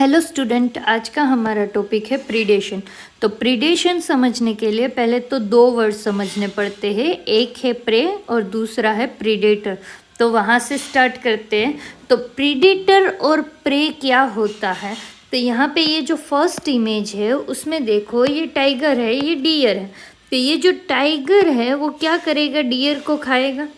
Hello student, आज का हमारा टॉपिक है प्रीडेशन। तो प्रीडेशन समझने के लिए पहले तो दो वर्ड समझने पड़ते हैं, एक है प्रे और दूसरा है प्रीडेटर। तो वहाँ से स्टार्ट करते हैं। तो प्रीडेटर और प्रे क्या होता है? तो यहाँ पे ये जो फर्स्ट इमेज है उसमें देखो, ये टाइगर है, ये डियर है। तो ये जो टाइगर है वो क्या करेगा? डियर को खाएगा।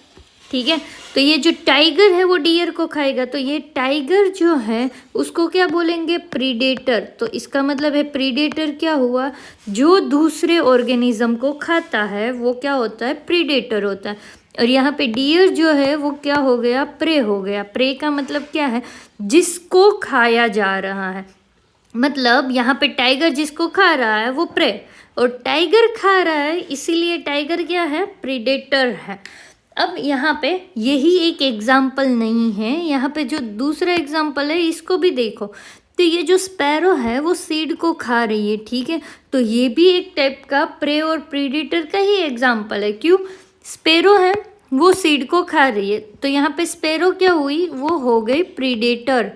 ठीक है, तो ये जो टाइगर है वो डियर को खाएगा। तो ये टाइगर जो है उसको क्या बोलेंगे? प्रीडेटर। तो इसका मतलब है प्रीडेटर क्या हुआ? जो दूसरे ऑर्गेनिज्म को खाता है वो क्या होता है? प्रीडेटर होता है। और यहाँ पे डियर जो है वो क्या हो गया? प्रे हो गया। प्रे का मतलब क्या है? जिसको खाया जा रहा है। मतलब यहाँ पे टाइगर जिसको खा रहा है वो प्रे, और टाइगर खा रहा है, इसीलिए टाइगर क्या है? प्रीडेटर है। अब यहाँ पे यही एक एग्जाम्पल नहीं है, यहाँ पे जो दूसरा एग्जाम्पल है इसको भी देखो। तो ये जो स्पैरो है वो सीड को खा रही है, ठीक है। तो ये भी एक टाइप का प्रे और प्रीडेटर का ही एग्जाम्पल है। क्यों? स्पैरो है वो सीड को खा रही है, तो यहाँ पे स्पैरो क्या हुई? वो हो गई प्रीडेटर।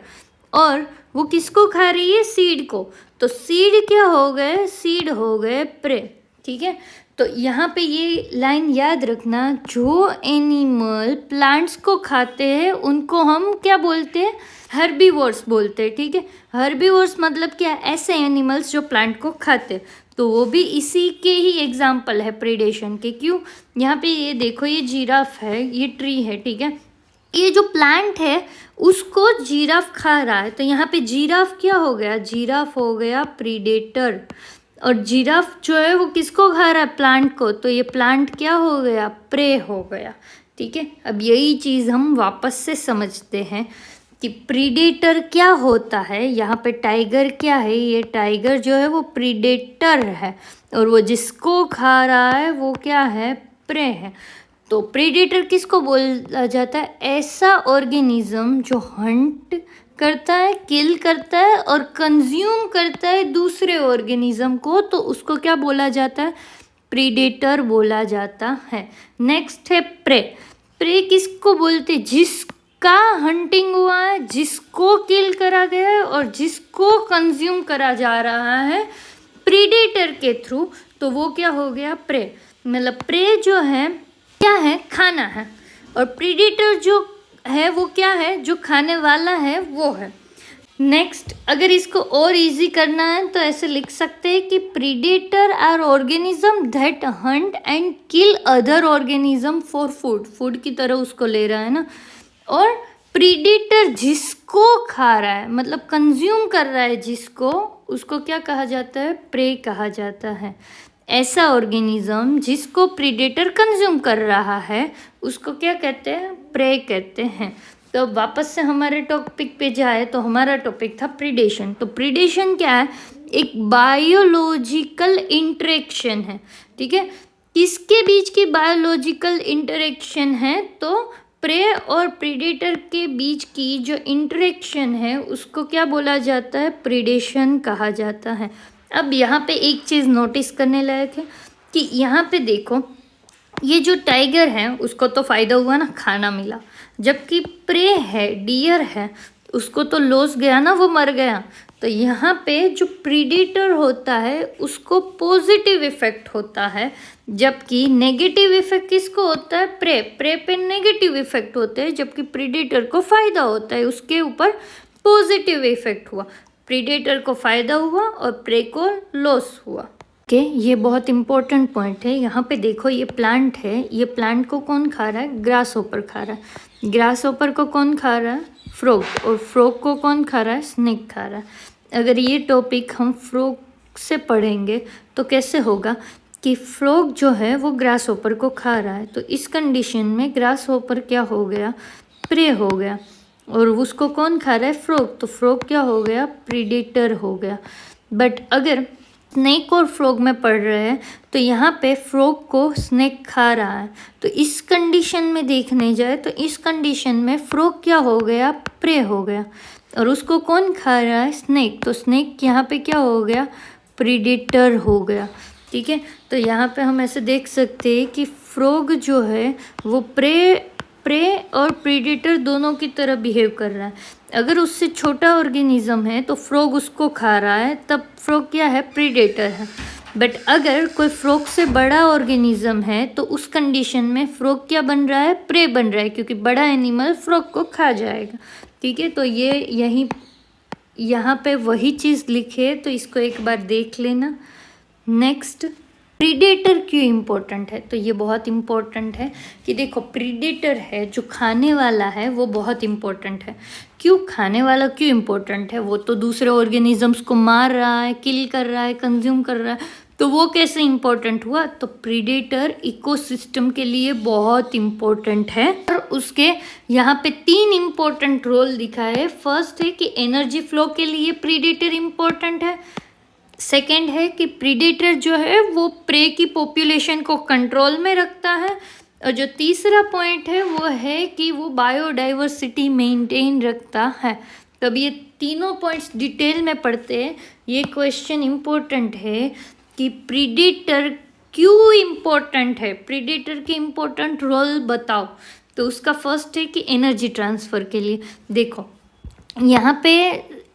और वो किसको खा रही है? सीड को। तो सीड क्या हो गए? सीड हो गए प्रे। ठीक है, तो यहाँ पे ये लाइन याद रखना, जो एनिमल प्लांट्स को खाते हैं उनको हम क्या बोलते हैं? हर्बीवोर्स बोलते हैं। ठीक है, हर्बीवोर्स मतलब क्या? ऐसे एनिमल्स जो प्लांट को खाते हैं। तो वो भी इसी के ही एग्जाम्पल है प्रीडेशन के। क्यों? यहाँ पे ये देखो, ये जिराफ है, ये ट्री है, ठीक है। ये जो प्लांट है उसको जिराफ खा रहा है, तो यहाँ पे जिराफ क्या हो गया? जिराफ हो गया प्रीडेटर। और जिराफ जो है वो किसको खा रहा है? प्लांट को। तो ये प्लांट क्या हो गया? प्रे हो गया। ठीक है, अब यही चीज़ हम वापस से समझते हैं कि प्रीडेटर क्या होता है। यहाँ पे टाइगर क्या है? ये टाइगर जो है वो प्रीडेटर है, और वो जिसको खा रहा है वो क्या है? प्रे है। तो प्रीडेटर किसको बोला जाता है? ऐसा ऑर्गेनिज्म जो हंट करता है, किल करता है और कंज्यूम करता है दूसरे ऑर्गेनिज्म को, तो उसको क्या बोला जाता है? प्रीडेटर बोला जाता है। नेक्स्ट है प्रे। प्रे किसको बोलते? जिसका हंटिंग हुआ है, जिसको किल करा गया है और जिसको कंज्यूम करा जा रहा है प्रीडेटर के थ्रू, तो वो क्या हो गया? प्रे। मतलब प्रे जो है क्या है? खाना है। और प्रीडेटर जो है वो क्या है? जो खाने वाला है वो है। नेक्स्ट, अगर इसको और इजी करना है तो ऐसे लिख सकते हैं कि predator are organism that hunt and kill other organism for food. Food की तरह उसको ले रहा है ना। और प्रीडेटर जिसको खा रहा है, मतलब कंज्यूम कर रहा है जिसको, उसको क्या कहा जाता है? प्रे कहा जाता है। ऐसा ऑर्गेनिज्म जिसको प्रीडेटर कंज्यूम कर रहा है उसको क्या कहते हैं? प्रे कहते हैं। तो अब वापस से हमारे टॉपिक पे जाए तो हमारा टॉपिक था प्रीडेशन। तो प्रीडेशन क्या है? एक बायोलॉजिकल इंटरेक्शन है। ठीक है, किसके बीच की बायोलॉजिकल इंटरेक्शन है? तो प्रे और प्रीडेटर के बीच की जो इंटरेक्शन है उसको क्या बोला जाता है? प्रीडेशन कहा जाता है। अब यहाँ पे एक चीज़ नोटिस करने लायक है कि यहाँ पे देखो, ये जो टाइगर है उसको तो फ़ायदा हुआ ना, खाना मिला। जबकि प्रे है, डियर है, उसको तो लॉस गया ना, वो मर गया। तो यहाँ पे जो प्रीडेटर होता है उसको पॉजिटिव इफेक्ट होता है, जबकि नेगेटिव इफेक्ट किसको होता है? प्रे। प्रे पे नेगेटिव इफेक्ट होते हैं, जबकि प्रीडेटर को फ़ायदा होता है, उसके ऊपर पॉजिटिव इफेक्ट हुआ। प्रीडेटर को फ़ायदा हुआ और प्रे को लॉस हुआ। ओके, ये बहुत इंपॉर्टेंट पॉइंट है। यहाँ पे देखो, ये प्लांट है, ये प्लांट को कौन खा रहा है? ग्रास होपर खा रहा है। ग्रास होपर को कौन खा रहा है? फ्रॉग। और फ्रॉग को कौन खा रहा है? स्नेक खा रहा है। अगर ये टॉपिक हम फ्रॉग से पढ़ेंगे तो कैसे होगा कि फ्रॉग जो है वो ग्रास होपर को खा रहा है, तो इस कंडीशन में ग्रास होपर क्या हो गया? प्रे हो गया। और उसको कौन खा रहा है? फ्रॉग। तो फ्रॉग क्या हो गया? प्रीडेटर हो गया। बट अगर स्नेक और फ्रॉग में पढ़ रहे हैं तो यहाँ पे फ्रॉग को स्नेक खा रहा है, तो इस कंडीशन में देखने जाए तो इस कंडीशन में फ्रॉग क्या हो गया? प्रे हो गया। और उसको कौन खा रहा है? स्नेक। तो स्नेक यहाँ पे क्या हो गया? प्रीडेटर हो गया। ठीक है, तो यहाँ पे हम ऐसे देख सकते हैं कि फ्रॉग जो है वो प्रे और प्रीडेटर दोनों की तरह बिहेव कर रहा है। अगर उससे छोटा ऑर्गेनिज्म है तो फ्रॉग उसको खा रहा है, तब फ्रॉग क्या है, प्रीडेटर है। बट अगर कोई फ्रॉग से बड़ा ऑर्गेनिज्म है तो उस कंडीशन में फ्रॉग क्या बन रहा है, प्रे बन रहा है, क्योंकि बड़ा एनिमल फ्रॉग को खा जाएगा। ठीक है, तो ये यहीं यहाँ पे वही चीज़ लिखे, तो इसको एक बार देख लेना। नेक्स्ट, प्रीडेटर क्यों इम्पोर्टेंट है, तो ये बहुत इम्पोर्टेंट है कि देखो प्रीडेटर है जो खाने वाला है वो बहुत इम्पोर्टेंट है। क्यों खाने वाला क्यों इम्पोर्टेंट है, वो तो दूसरे ऑर्गेनिजम्स को मार रहा है, किल कर रहा है, कंज्यूम कर रहा है, तो वो कैसे इम्पोर्टेंट हुआ, तो प्रीडेटर इकोसिस्टम के लिए बहुत इम्पोर्टेंट है। और उसके यहाँ पे 3 इम्पोर्टेंट रोल दिखा है। फर्स्ट है कि एनर्जी फ्लो के लिए प्रीडेटर इम्पोर्टेंट है। सेकेंड है कि प्रीडेटर जो है वो प्रे की पॉपुलेशन को कंट्रोल में रखता है। और जो तीसरा पॉइंट है वो है कि वो बायोडाइवर्सिटी मेंटेन रखता है। तब ये तीनों पॉइंट्स डिटेल में पढ़ते हैं। ये क्वेश्चन इम्पोर्टेंट है कि प्रीडेटर क्यों इम्पोर्टेंट है, प्रीडेटर के इम्पोर्टेंट रोल बताओ। तो उसका फर्स्ट है कि एनर्जी ट्रांसफ़र के लिए। देखो यहाँ पे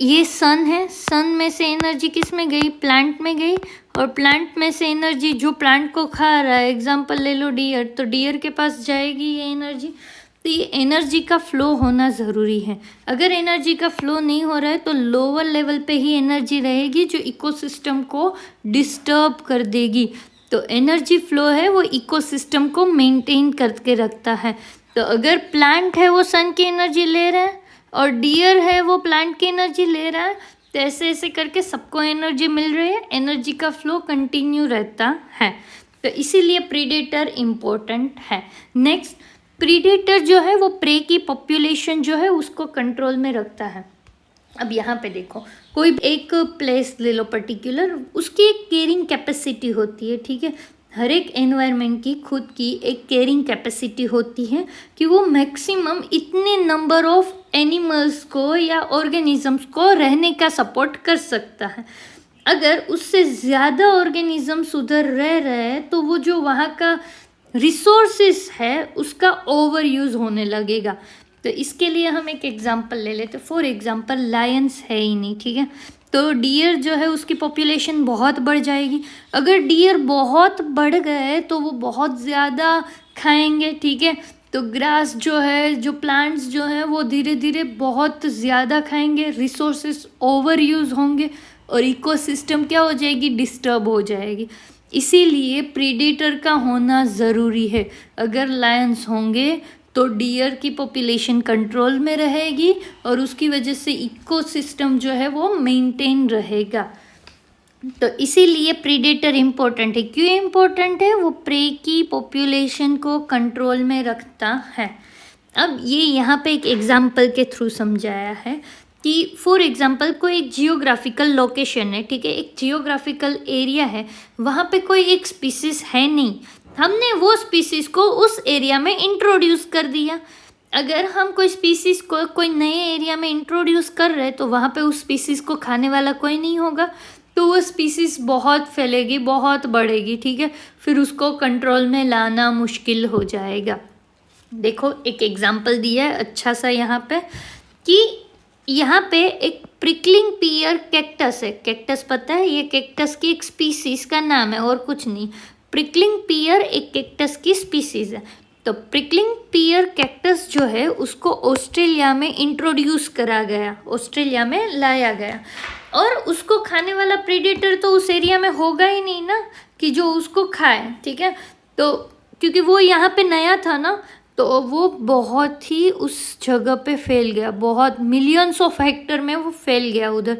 ये सन है, सन में से एनर्जी किस में गई, प्लांट में गई, और प्लांट में से एनर्जी जो प्लांट को खा रहा है, एग्जांपल ले लो डियर, तो डियर के पास जाएगी ये एनर्जी। तो ये एनर्जी का फ्लो होना ज़रूरी है। अगर एनर्जी का फ्लो नहीं हो रहा है तो लोअर लेवल पे ही एनर्जी रहेगी जो इकोसिस्टम को डिस्टर्ब कर देगी। तो एनर्जी फ्लो है वो इकोसिस्टम को मेंटेन करके रखता है। तो अगर प्लांट है वो सन की एनर्जी ले रहा है और डियर है वो प्लांट की एनर्जी ले रहा है, तो ऐसे ऐसे करके सबको एनर्जी मिल रही है, एनर्जी का फ्लो कंटिन्यू रहता है। तो इसीलिए प्रीडेटर इम्पोर्टेंट है। नेक्स्ट, प्रीडेटर जो है वो प्रे की पॉपुलेशन जो है उसको कंट्रोल में रखता है। अब यहाँ पे देखो, कोई एक प्लेस ले लो पर्टिकुलर, उसकी एक केयरिंग कैपेसिटी होती है। ठीक है, हर एक एनवायरनमेंट की खुद की एक केयरिंग कैपेसिटी होती है कि वो मैक्सिमम इतने नंबर ऑफ एनिमल्स को या ऑर्गेनिजम्स को रहने का सपोर्ट कर सकता है। अगर उससे ज़्यादा ऑर्गेनिजम्स उधर रह रहे हैं तो वो जो वहाँ का रिसोर्सेस है उसका ओवर यूज़ होने लगेगा। तो इसके लिए हम एक एग्जांपल ले लेते। फॉर एग्जांपल, लायंस है ही नहीं, ठीक है, तो डियर जो है उसकी पॉपुलेशन बहुत बढ़ जाएगी। अगर डियर बहुत बढ़ गए तो वो बहुत ज़्यादा खाएंगे। ठीक है, तो ग्रास जो है, जो प्लांट्स जो हैं वो धीरे धीरे बहुत ज़्यादा खाएंगे, रिसोर्सेस ओवर यूज़ होंगे और इकोसिस्टम क्या हो जाएगी, डिस्टर्ब हो जाएगी। इसीलिए प्रीडेटर का होना ज़रूरी है। अगर लायंस होंगे तो डियर की पॉपुलेशन कंट्रोल में रहेगी और उसकी वजह से इकोसिस्टम जो है वो मेंटेन रहेगा। तो इसीलिए प्रीडेटर इम्पोर्टेंट है। क्यों इम्पोर्टेंट है, वो प्रे की पॉपुलेशन को कंट्रोल में रखता है। अब ये यहाँ पे एक एग्जाम्पल के थ्रू समझाया है कि फॉर एग्जाम्पल कोई एक जियोग्राफिकल लोकेशन है, ठीक है, एक जियोग्राफिकल एरिया है, वहाँ पे कोई एक स्पीसीज है नहीं, हमने वो स्पीसीज को उस एरिया में इंट्रोड्यूस कर दिया। अगर हम कोई स्पीसीज को कोई नए एरिया में इंट्रोड्यूस कर रहे हैं तो वहाँ पे उस स्पीसीज को खाने वाला कोई नहीं होगा, तो वो स्पीसीज बहुत फैलेगी, बहुत बढ़ेगी। ठीक है, फिर उसको कंट्रोल में लाना मुश्किल हो जाएगा। देखो एक एग्जाम्पल दिया है अच्छा सा यहाँ पे कि यहाँ पे एक प्रिकलिंग पियर कैक्टस है। कैक्टस पता है, ये कैक्टस की एक स्पीसीज का नाम है और कुछ नहीं। प्रिकलिंग पियर एक कैक्टस की स्पीसीज है। तो प्रिकलिंग पियर कैक्टस जो है उसको ऑस्ट्रेलिया में इंट्रोड्यूस करा गया, ऑस्ट्रेलिया में लाया गया, और उसको खाने वाला प्रीडेटर तो उस एरिया में होगा ही नहीं ना कि जो उसको खाए। ठीक है, तो क्योंकि वो यहाँ पे नया था ना, तो वो बहुत ही उस जगह पे फैल गया, बहुत मिलियंस ऑफ हेक्टर में वो फैल गया उधर,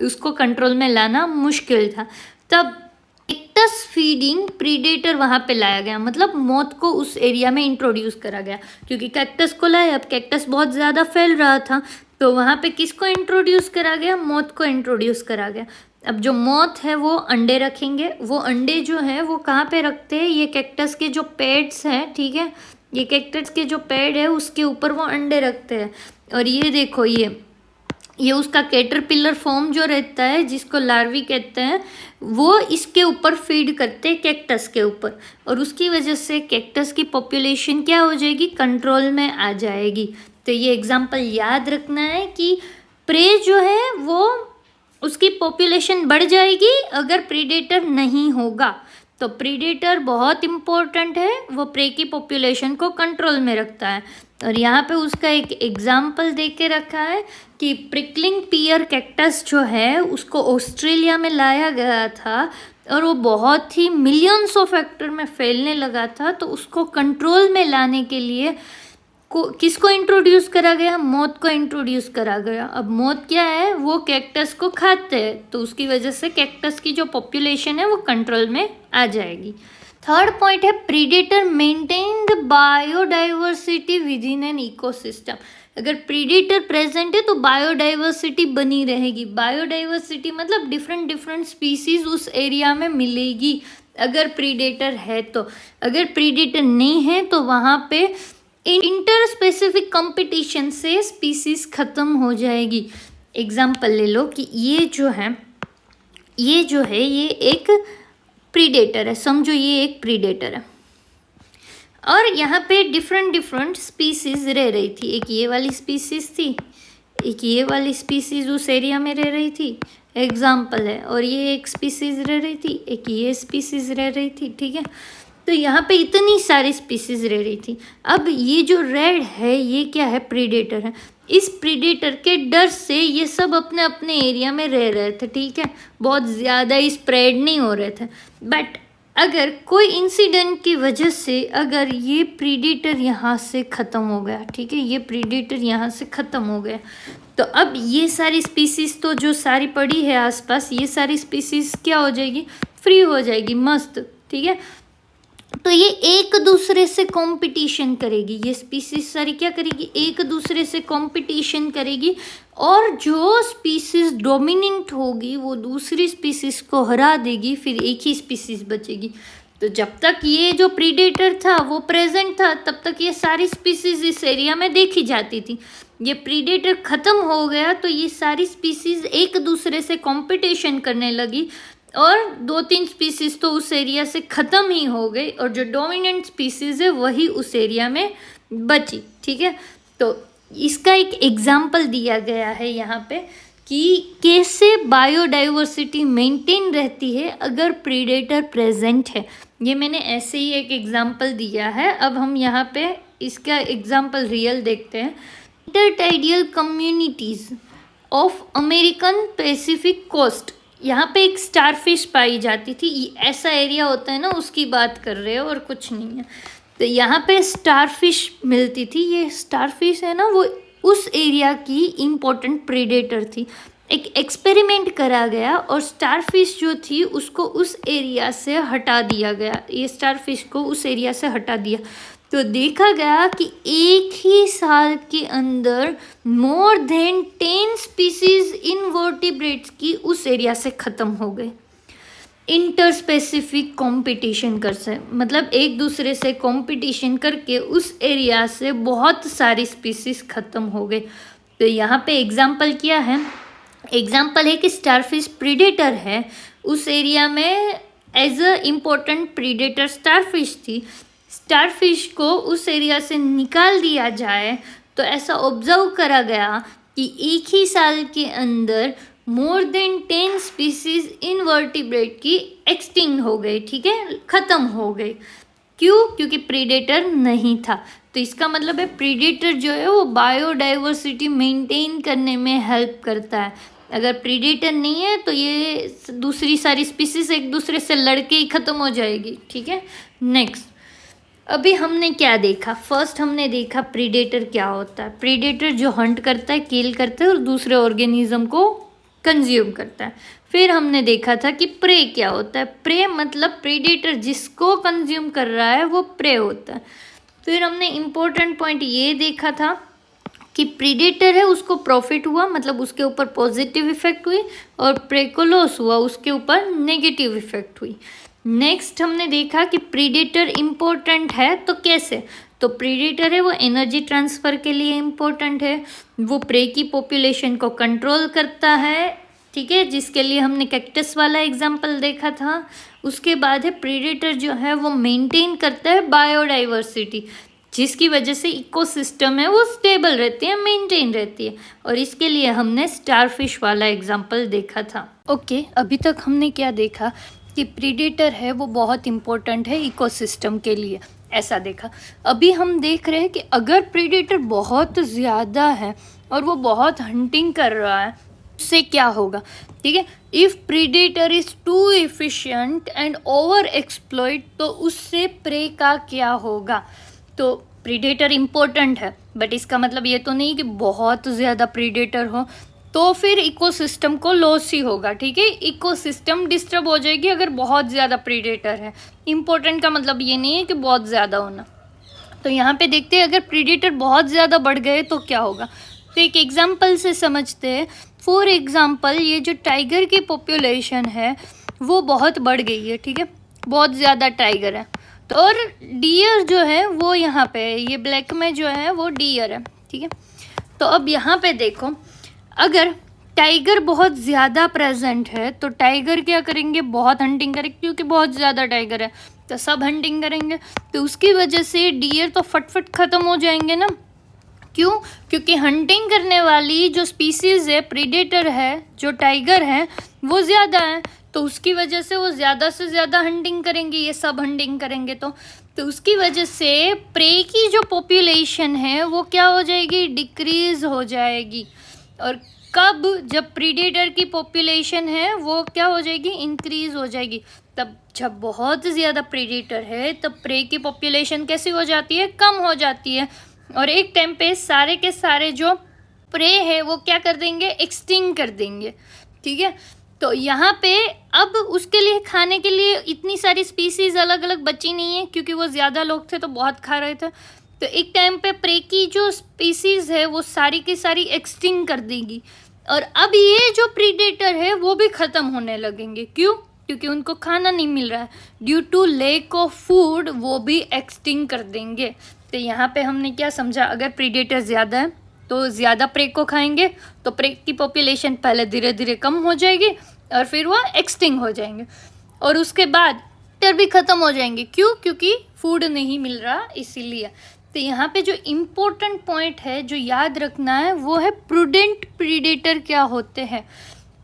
उसको कंट्रोल में लाना मुश्किल था। तब कैक्टस फीडिंग प्रीडेटर वहाँ पे लाया गया, मतलब मौत को उस एरिया में इंट्रोड्यूस करा गया, क्योंकि कैक्टस को लाया, अब कैक्टस बहुत ज़्यादा फैल रहा था, तो वहाँ पे किसको इंट्रोड्यूस करा गया, मौत को इंट्रोड्यूस करा गया। अब जो मौत है वो अंडे रखेंगे, वो अंडे जो है वो कहाँ पे रखते हैं, ये कैक्टस के जो पेड्स हैं, ठीक है, ये कैक्टस के जो पेड़ है उसके ऊपर वो अंडे रखते हैं। और ये देखो, ये उसका कैटरपिलर फॉर्म जो रहता है जिसको लार्वी कहते हैं, वो इसके ऊपर फीड करते हैं कैक्टस के ऊपर, और उसकी वजह से कैक्टस की पॉपुलेशन क्या हो जाएगी, कंट्रोल में आ जाएगी। तो ये एग्जाम्पल याद रखना है कि प्रे जो है वो उसकी पॉपुलेशन बढ़ जाएगी अगर प्रीडेटर नहीं होगा। तो प्रीडेटर बहुत इम्पोर्टेंट है, वो प्रे की पॉपुलेशन को कंट्रोल में रखता है। और यहाँ पे उसका एक एग्जाम्पल दे के रखा है कि प्रिकलिंग पियर कैक्टस जो है उसको ऑस्ट्रेलिया में लाया गया था और वो बहुत ही मिलियंस ऑफ हेक्टेयर में फैलने लगा था। तो उसको कंट्रोल में लाने के लिए किसको इंट्रोड्यूस करा गया? मौत को इंट्रोड्यूस करा गया। अब मौत क्या है? वो कैक्टस को खाते हैं, तो उसकी वजह से कैक्टस की जो पॉपुलेशन है वो कंट्रोल में आ जाएगी। थर्ड पॉइंट है predator maintain the biodiversity with in an ecosystem. अगर प्रीडेटर प्रेजेंट है तो बायोडाइवर्सिटी बनी रहेगी। बायोडाइवर्सिटी मतलब डिफरेंट डिफरेंट स्पीसीज उस एरिया में मिलेगी अगर प्रीडेटर है तो। अगर प्रीडेटर नहीं है तो वहाँ पे इंटर स्पेसिफिक कंपटीशन से स्पीसीज खत्म हो जाएगी। एग्जाम्पल ले लो कि ये जो है ये एक प्रीडेटर है, समझो ये एक प्रीडेटर है और यहाँ पे डिफरेंट डिफरेंट स्पीसीज रह रही थी। एक ये वाली स्पीसीज थी, एक ये वाली स्पीसीज उस एरिया में रह रही थी, एग्जाम्पल है। और ये एक स्पीसीज रह रही थी, एक ये स्पीसीज रह रही थी, ठीक है। तो यहाँ पे इतनी सारी स्पीसीज रह रही थी। अब ये जो रेड है ये क्या है? प्रीडेटर है। इस प्रीडेटर के डर से ये सब अपने अपने एरिया में रह रहे थे, ठीक है, बहुत ज़्यादा स्प्रेड नहीं हो रहे थे। बट अगर कोई इंसिडेंट की वजह से अगर ये प्रीडेटर यहाँ से ख़त्म हो गया, ठीक है, ये प्रीडेटर यहाँ से ख़त्म हो गया, तो अब ये सारी स्पीसीज तो जो सारी पड़ी है आसपास, ये सारी स्पीसीज क्या हो जाएगी? फ्री हो जाएगी, मस्त, ठीक है। तो ये एक दूसरे से कंपटीशन करेगी, ये स्पीसीज सारी क्या करेगी? एक दूसरे से कंपटीशन करेगी और जो स्पीसीज डोमिनेंट होगी वो दूसरी स्पीसीज को हरा देगी, फिर एक ही स्पीसीज बचेगी। तो जब तक ये जो प्रीडेटर था वो प्रेजेंट था तब तक ये सारी स्पीसीज इस एरिया में देखी जाती थी। ये प्रीडेटर ख़त्म हो गया तो ये सारी स्पीसीज एक दूसरे से कंपटीशन करने लगी और 2-3 स्पीसीज तो उस एरिया से ख़त्म ही हो गई और जो डोमिनेंट स्पीसीज है वही उस एरिया में बची, ठीक है। तो इसका एक एग्जाम्पल दिया गया है यहाँ पे कि कैसे बायोडाइवर्सिटी मेंटेन रहती है अगर प्रीडेटर प्रेजेंट है। ये मैंने ऐसे ही एक एग्जाम्पल दिया है। अब हम यहाँ पे इसका एग्जाम्पल रियल देखते हैं। Intertidal communities of American Pacific coast, यहाँ पे एक स्टारफिश पाई जाती थी। ऐसा एरिया होता है ना, उसकी बात कर रहे हो और कुछ नहीं है। तो यहाँ पे स्टारफिश मिलती थी। ये स्टारफिश है ना, वो उस एरिया की इम्पोर्टेंट प्रेडेटर थी। एक एक्सपेरिमेंट करा गया और स्टारफिश जो थी उसको उस एरिया से हटा दिया गया। ये स्टारफिश को उस एरिया से हटा दिया तो देखा गया कि एक ही साल के अंदर मोर देन 10 स्पीसीज इनवर्टिब्रेट्स की उस एरिया से ख़त्म हो गए। इंटर स्पेसिफिक कंपटीशन कर से मतलब एक दूसरे से कंपटीशन करके उस एरिया से बहुत सारी स्पीसीज ख़त्म हो गए। तो यहाँ पे एग्जाम्पल क्या है? एग्जाम्पल है कि स्टारफिश प्रीडेटर है, उस एरिया में as a important predator starfish थी। स्टारफिश को उस एरिया से निकाल दिया जाए तो ऐसा ऑब्जर्व करा गया कि एक ही साल के अंदर मोर देन 10 स्पीसीज इनवर्टिब्रेट की एक्सटिंक्ट हो गई, ठीक है, ख़त्म हो गई। क्यों? क्योंकि प्रीडेटर नहीं था। तो इसका मतलब है प्रीडेटर जो है वो बायोडाइवर्सिटी मेंटेन करने में हेल्प करता है। अगर प्रीडेटर नहीं है तो ये दूसरी सारी स्पीसीज एक दूसरे से लड़के ही ख़त्म हो जाएगी, ठीक है। नेक्स्ट, अभी हमने क्या देखा? फर्स्ट हमने देखा प्रीडेटर क्या होता है। प्रीडेटर जो हंट करता है, किल करता है और दूसरे ऑर्गेनिज्म को कंज्यूम करता है। फिर हमने देखा था कि प्रे क्या होता है। प्रे मतलब प्रीडेटर जिसको कंज्यूम कर रहा है वो प्रे होता है। फिर हमने इम्पोर्टेंट पॉइंट ये देखा था कि प्रीडेटर है उसको प्रॉफिट हुआ, मतलब उसके ऊपर पॉजिटिव इफेक्ट हुई, और प्रे को लॉस हुआ, उसके ऊपर नेगेटिव इफेक्ट हुई। नेक्स्ट हमने देखा कि प्रीडेटर इम्पोर्टेंट है तो कैसे? तो प्रीडेटर है वो एनर्जी ट्रांसफ़र के लिए इम्पोर्टेंट है, वो प्रे की पॉपुलेशन को कंट्रोल करता है, ठीक है, जिसके लिए हमने कैक्टस वाला एग्जाम्पल देखा था। उसके बाद है प्रीडेटर जो है वो मेंटेन करता है बायोडाइवर्सिटी। जिसकी वजह से इकोसिस्टम है वो स्टेबल रहती है, मेंटेन रहती है। और इसके लिए हमने स्टारफिश वाला एग्जाम्पल देखा था। ओके, अभी तक हमने क्या देखा कि प्रीडेटर है वो बहुत इम्पोर्टेंट है इकोसिस्टम के लिए, ऐसा देखा। अभी हम देख रहे हैं कि अगर प्रीडेटर बहुत ज़्यादा है और वो बहुत हंटिंग कर रहा है, उससे क्या होगा, ठीक है। If predator is too efficient and over exploit, तो उससे प्रे का क्या होगा। तो प्रीडेटर इम्पोर्टेंट है, बट इसका मतलब ये तो नहीं कि बहुत ज़्यादा प्रीडेटर हो तो फिर इकोसिस्टम को लॉस ही होगा, ठीक है। इकोसिस्टम डिस्टर्ब हो जाएगी अगर बहुत ज़्यादा प्रीडेटर है। इम्पोर्टेंट का मतलब ये नहीं है कि बहुत ज़्यादा होना। तो यहाँ पे देखते हैं अगर प्रीडेटर बहुत ज़्यादा बढ़ गए तो क्या होगा। तो एक एग्जाम्पल से समझते हैं। फॉर एग्जाम्पल, ये जो टाइगर की पॉपुलेशन है वो बहुत बढ़ गई है, ठीक है, बहुत ज़्यादा टाइगर है। तो और डियर जो है वो यहाँ पे है, ये ब्लैक में जो है वो डियर है, ठीक है। तो अब यहाँ पे देखो, अगर टाइगर बहुत ज़्यादा प्रेजेंट है तो टाइगर क्या करेंगे, बहुत हंटिंग करेंगे, क्योंकि बहुत ज़्यादा टाइगर है तो सब हंटिंग करेंगे। तो उसकी वजह से डियर तो फटफट ख़त्म हो जाएंगे ना। क्यों? क्योंकि हंटिंग करने वाली जो स्पीसीज़ है, प्रीडेटर है, जो टाइगर है, वो ज़्यादा है। तो उसकी वजह से वो ज़्यादा से ज़्यादा हंटिंग करेंगे, ये सब हंटिंग करेंगे। तो उसकी वजह से प्रे की जो पॉपुलेशन है वो क्या हो जाएगी, डिक्रीज़ हो जाएगी। और कब, जब प्रीडेटर की पॉपुलेशन है वो क्या हो जाएगी, इंक्रीज़ हो जाएगी। तब जब बहुत ज़्यादा प्रीडेटर है तब प्रे की पॉपुलेशन कैसी हो जाती है, कम हो जाती है। और एक टाइम पे सारे के सारे जो प्रे है वो क्या कर देंगे, एक्सटिंक्ट कर देंगे, ठीक है। तो यहाँ पे अब उसके लिए खाने के लिए इतनी सारी स्पीसीज़ अलग अलग बची नहीं है, क्योंकि वो ज़्यादा लोग थे तो बहुत खा रहे थे। तो एक टाइम पे प्रे की जो स्पीसीज़ है वो सारी की सारी एक्सटिंक्ट कर देगी। और अब ये जो प्रीडेटर है वो भी ख़त्म होने लगेंगे। क्यों? क्योंकि उनको खाना नहीं मिल रहा है, due to lack of food वो भी एक्सटिंक्ट कर देंगे। तो यहाँ पे हमने क्या समझा, अगर प्रीडेटर ज़्यादा है तो ज़्यादा प्रे को खाएंगे तो प्रे की पॉपुलेशन पहले धीरे धीरे कम हो जाएगी और फिर वो एक्सटिंक्ट हो जाएंगे। और उसके बाद प्रीडेटर भी ख़त्म हो जाएंगे। क्यों? क्योंकि फूड नहीं मिल रहा, इसीलिए। तो यहाँ पे जो इम्पोर्टेंट पॉइंट है जो याद रखना है वो है प्रूडेंट प्रीडेटर क्या होते हैं।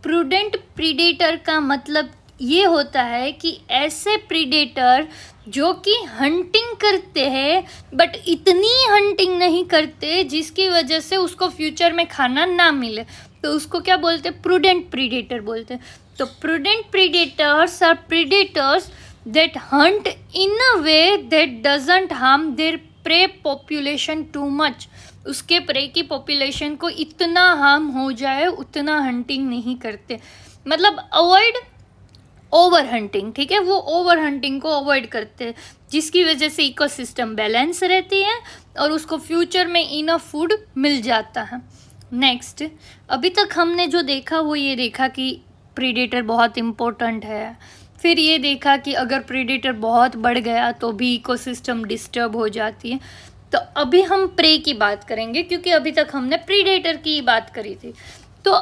प्रूडेंट प्रीडेटर का मतलब ये होता है कि ऐसे प्रीडेटर जो कि हंटिंग करते हैं बट इतनी हंटिंग नहीं करते जिसकी वजह से उसको फ्यूचर में खाना ना मिले, तो उसको क्या बोलते हैं, प्रूडेंट प्रीडेटर बोलते हैं। तो prudent predators are predators that hunt in a way that doesn't harm their prey population too much. उसके प्रे की पॉपुलेशन को इतना हार्म हो जाए उतना हंटिंग नहीं करते, मतलब अवॉइड ओवर हंटिंग, ठीक है। वो ओवर हंटिंग को अवॉइड करते हैं जिसकी वजह से इकोसिस्टम बैलेंस रहती है और उसको फ्यूचर में इनफ फूड मिल जाता है। नेक्स्ट, अभी तक हमने जो देखा वो ये देखा कि प्रीडेटर बहुत इम्पोर्टेंट है। फिर ये देखा कि अगर प्रीडेटर बहुत बढ़ गया तो भी इकोसिस्टम डिस्टर्ब हो जाती है। तो अभी हम प्रे की बात करेंगे क्योंकि अभी तक हमने प्रीडेटर की बात करी थी। तो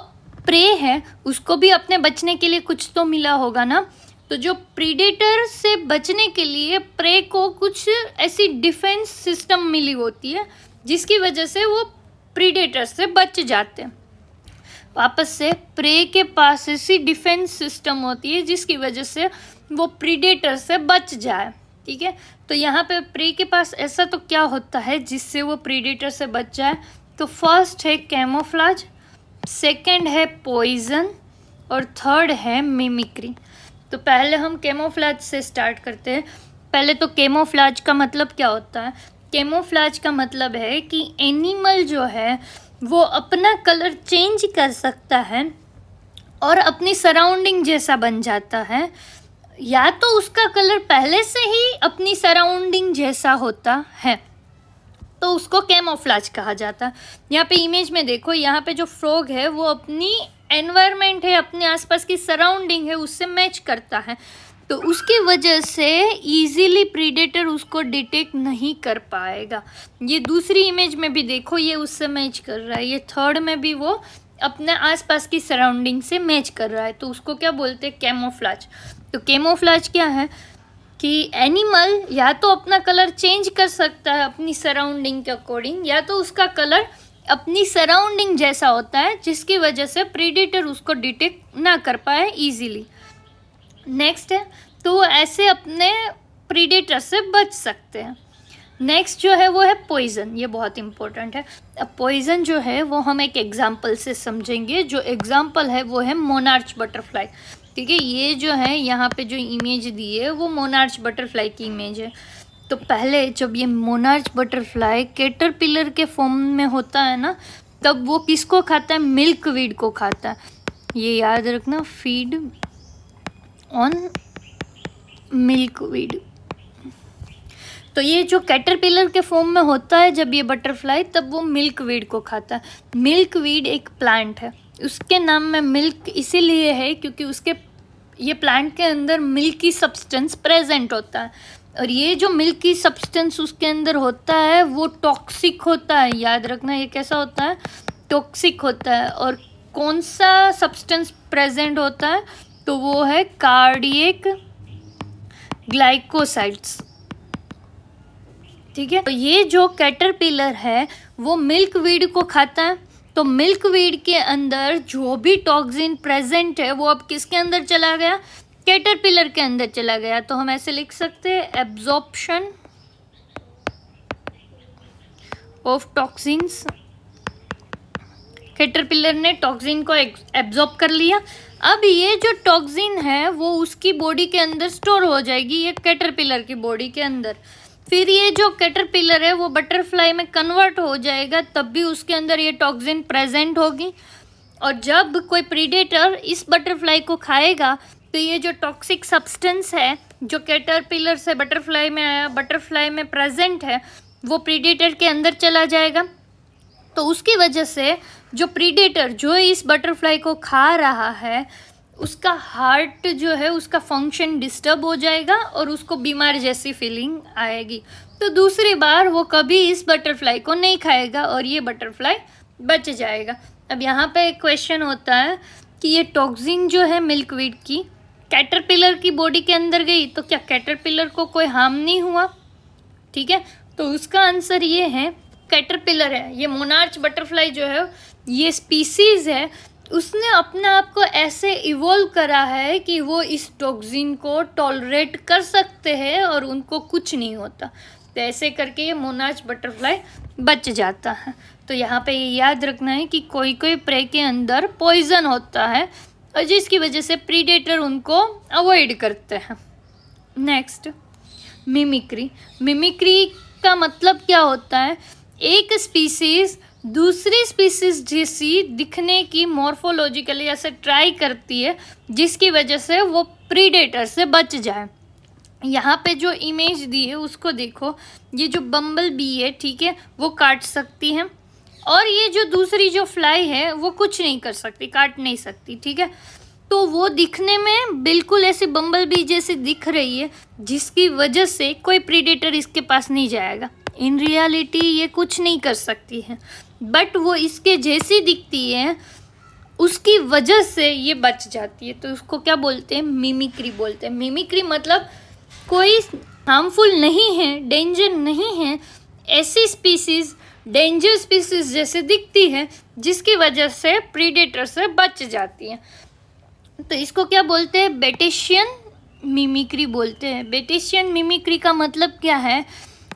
प्रे है उसको भी अपने बचने के लिए कुछ तो मिला होगा ना। तो जो प्रीडेटर से बचने के लिए प्रे को कुछ ऐसी डिफेंस सिस्टम मिली होती है जिसकी वजह से वो प्रीडेटर से बच जाते हैं। वापस से प्रे के पास ऐसी डिफेंस सिस्टम होती है जिसकी वजह से वो प्रीडेटर से बच जाए, ठीक है। तो यहाँ पे प्रे के पास ऐसा तो क्या होता है जिससे वो प्रीडेटर से बच जाए। तो फर्स्ट है कैमोफ्लेज, सेकंड है पॉइजन और थर्ड है मिमिक्री। तो पहले हम कैमोफ्लेज से स्टार्ट करते हैं। पहले तो कैमोफ्लेज का मतलब क्या होता है। कैमोफ्लेज का मतलब है कि एनिमल जो है वो अपना कलर चेंज कर सकता है और अपनी सराउंडिंग जैसा बन जाता है, या तो उसका कलर पहले से ही अपनी सराउंडिंग जैसा होता है, तो उसको कैमोफ्लेज कहा जाता है। यहाँ पे इमेज में देखो, यहाँ पे जो फ्रॉग है वो अपनी एनवायरनमेंट है, अपने आसपास की सराउंडिंग है, उससे मैच करता है। तो उसकी वजह से इजीली प्रीडेटर उसको डिटेक्ट नहीं कर पाएगा। ये दूसरी इमेज में भी देखो, ये उससे मैच कर रहा है, ये थर्ड में भी वो अपने आसपास की सराउंडिंग से मैच कर रहा है, तो उसको क्या बोलते हैं, कैमोफ्लेज। तो कैमोफ्लेज क्या है, कि एनिमल या तो अपना कलर चेंज कर सकता है अपनी सराउंडिंग के अकॉर्डिंग, या तो उसका कलर अपनी सराउंडिंग जैसा होता है जिसकी वजह से प्रीडेटर उसको डिटेक्ट ना कर पाए इजीली। नेक्स्ट है, तो वो ऐसे अपने प्रीडेटर से बच सकते हैं। नेक्स्ट जो है वो है पॉइजन। ये बहुत इंपॉर्टेंट है। अब पॉइजन जो है वो हम एक एग्जाम्पल से समझेंगे। जो एग्जाम्पल है वो है मोनार्च बटरफ्लाई। ठीक है, ये जो है यहाँ पे जो इमेज दी है वो मोनार्च बटरफ्लाई की इमेज है। तो पहले जब ये मोनार्च बटरफ्लाई कैटरपिलर के फॉर्म में होता है ना, तब वो किसको खाता है? मिल्कवीड को खाता है। ये याद रखना, फीड ऑन मिल्कवीड। तो ये जो कैटरपिलर के फॉर्म में होता है जब ये बटरफ्लाई, तब वो मिल्कवीड को खाता है। मिल्कवीड एक प्लांट है, उसके नाम में मिल्क इसीलिए है क्योंकि उसके ये प्लांट के अंदर मिल्की सब्सटेंस प्रेजेंट होता है, और ये जो मिल्की सब्सटेंस उसके अंदर होता है वो टॉक्सिक होता है। याद रखना, ये कैसा होता है? टॉक्सिक होता है। और कौन सा सब्सटेंस प्रेजेंट होता है? तो वो है कार्डियक ग्लाइकोसाइड्स। ठीक है, तो ये जो कैटरपिलर है वो मिल्कवीड को खाता है। तो मिल्कवीड के अंदर जो भी टॉक्सिन प्रेजेंट है वो अब किसके अंदर चला गया? कैटरपिलर के अंदर चला गया। तो हम ऐसे लिख सकते हैं, एब्जॉर्प्शन ऑफ टॉक्सिन्स। कैटरपिलर ने टॉक्सिन को एब्जॉर्ब कर लिया। अब ये जो टॉक्सिन है वो उसकी बॉडी के अंदर स्टोर हो जाएगी, ये कैटरपिलर की बॉडी के अंदर। फिर ये जो कैटरपिलर है वो बटरफ्लाई में कन्वर्ट हो जाएगा, तब भी उसके अंदर ये टॉक्सिन प्रेजेंट होगी। और जब कोई प्रीडेटर इस बटरफ्लाई को खाएगा तो ये जो टॉक्सिक सब्सटेंस है जो कैटरपिलर से बटरफ्लाई में आया, बटरफ्लाई में प्रेजेंट है, वो प्रीडेटर के अंदर चला जाएगा। तो उसकी वजह से जो प्रीडेटर जो इस बटरफ्लाई को खा रहा है उसका हार्ट जो है उसका फंक्शन डिस्टर्ब हो जाएगा और उसको बीमार जैसी फीलिंग आएगी। तो दूसरी बार वो कभी इस बटरफ्लाई को नहीं खाएगा और ये बटरफ्लाई बच जाएगा। अब यहाँ पे एक क्वेश्चन होता है कि ये टॉक्सिन जो है मिल्कवीड की कैटरपिलर की बॉडी के अंदर गई तो क्या कैटरपिलर को कोई हार्म नहीं हुआ? ठीक है, तो उसका आंसर ये है, कैटरपिलर है, ये मोनार्च बटरफ्लाई जो है ये स्पीसीज़ है, उसने अपने आप को ऐसे इवॉल्व करा है कि वो इस टॉक्सिन को टॉलरेट कर सकते हैं और उनको कुछ नहीं होता। तो ऐसे करके ये मोनार्च बटरफ्लाई बच जाता है। तो यहाँ पे ये याद रखना है कि कोई कोई प्रे के अंदर पॉइजन होता है और जिसकी वजह से प्रीडेटर उनको अवॉइड करते हैं। Next, mimicry. मिमिक्री का मतलब क्या होता है? एक स्पीसीज़ दूसरी स्पीसीज जैसी दिखने की मॉर्फोलॉजिकली ऐसे ट्राई करती है जिसकी वजह से वो प्रीडेटर से बच जाए। यहाँ पे जो इमेज दी है उसको देखो, ये जो बम्बल बी है, ठीक है, वो काट सकती है, और ये जो दूसरी जो फ्लाई है वो कुछ नहीं कर सकती, काट नहीं सकती। ठीक है, तो वो दिखने में बिल्कुल ऐसे बम्बल बी जैसी दिख रही है जिसकी वजह से कोई प्रीडेटर इसके पास नहीं जाएगा। इन रियलिटी ये कुछ नहीं कर सकती है, बट वो इसके जैसी दिखती है, उसकी वजह से ये बच जाती है। तो उसको क्या बोलते हैं? मिमिक्री बोलते हैं। मिमिक्री मतलब कोई हार्मफुल नहीं है, डेंजर नहीं है, ऐसी स्पीसीज डेंजर स्पीसीज जैसे दिखती है जिसकी वजह से प्रीडेटर से बच जाती है। तो इसको क्या बोलते हैं? बेटेशियन मिमिक्री बोलते हैं। बेटेशियन मिमिक्री का मतलब क्या है?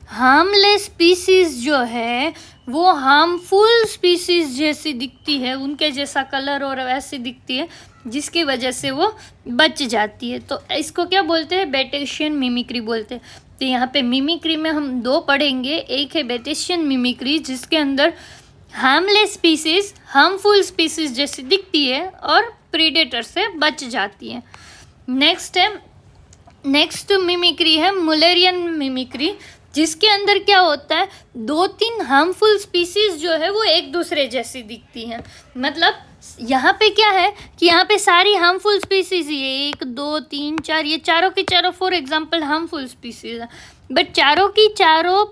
हार्मलेस स्पीसीज जो है वो हार्मफुल स्पीसीज जैसी दिखती है, उनके जैसा कलर और वैसी दिखती है जिसकी वजह से वो बच जाती है। तो इसको क्या बोलते हैं? बेटेशियन मिमिक्री बोलते हैं। तो यहाँ पे मिमिक्री में हम दो पढ़ेंगे, एक है बेटेशियन मिमिक्री जिसके अंदर हार्मलेस स्पीसीज हार्मफुल स्पीसीज जैसी दिखती है और प्रीडेटर से बच जाती है। नेक्स्ट मिमिक्री है मुलेरियन मिमिक्री, जिसके अंदर क्या होता है? 2-3 हार्मफुल स्पीसीज जो है वो एक दूसरे जैसी दिखती हैं। मतलब यहाँ पे क्या है कि यहाँ पे सारी हार्मफुल स्पीसीज, ये 1 2 3 4, ये चारों की चारों फॉर एग्जांपल हार्मफुल स्पीसीज है, बट चारों की चारों